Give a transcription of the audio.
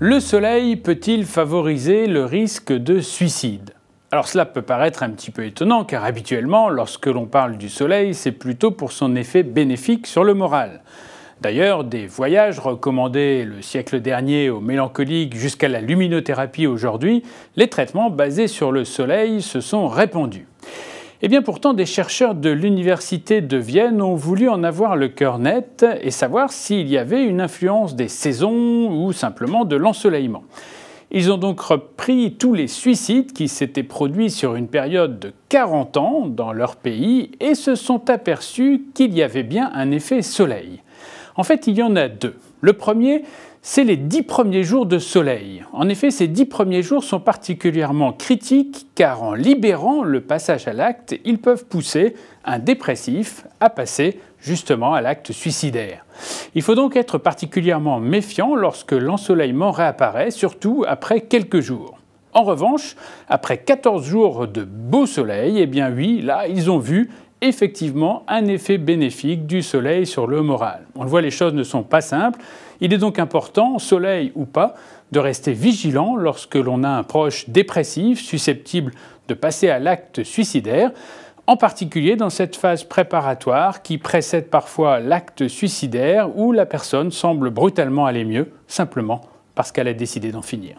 Le soleil peut-il favoriser le risque de suicide? Alors cela peut paraître un petit peu étonnant car habituellement, lorsque l'on parle du soleil, c'est plutôt pour son effet bénéfique sur le moral. D'ailleurs, des voyages recommandés le siècle dernier aux mélancoliques jusqu'à la luminothérapie aujourd'hui, les traitements basés sur le soleil se sont répandus. Et bien pourtant, des chercheurs de l'université de Vienne ont voulu en avoir le cœur net et savoir s'il y avait une influence des saisons ou simplement de l'ensoleillement. Ils ont donc repris tous les suicides qui s'étaient produits sur une période de 40 ans dans leur pays et se sont aperçus qu'il y avait bien un effet soleil. En fait, il y en a deux. Le premier, c'est les 10 premiers jours de soleil. En effet, ces 10 premiers jours sont particulièrement critiques car en libérant le passage à l'acte, ils peuvent pousser un dépressif à passer justement à l'acte suicidaire. Il faut donc être particulièrement méfiant lorsque l'ensoleillement réapparaît, surtout après quelques jours. En revanche, après 14 jours de beau soleil, eh bien oui, là, ils ont vu effectivement un effet bénéfique du soleil sur le moral. On le voit, les choses ne sont pas simples. Il est donc important, soleil ou pas, de rester vigilant lorsque l'on a un proche dépressif susceptible de passer à l'acte suicidaire, en particulier dans cette phase préparatoire qui précède parfois l'acte suicidaire où la personne semble brutalement aller mieux, simplement parce qu'elle a décidé d'en finir.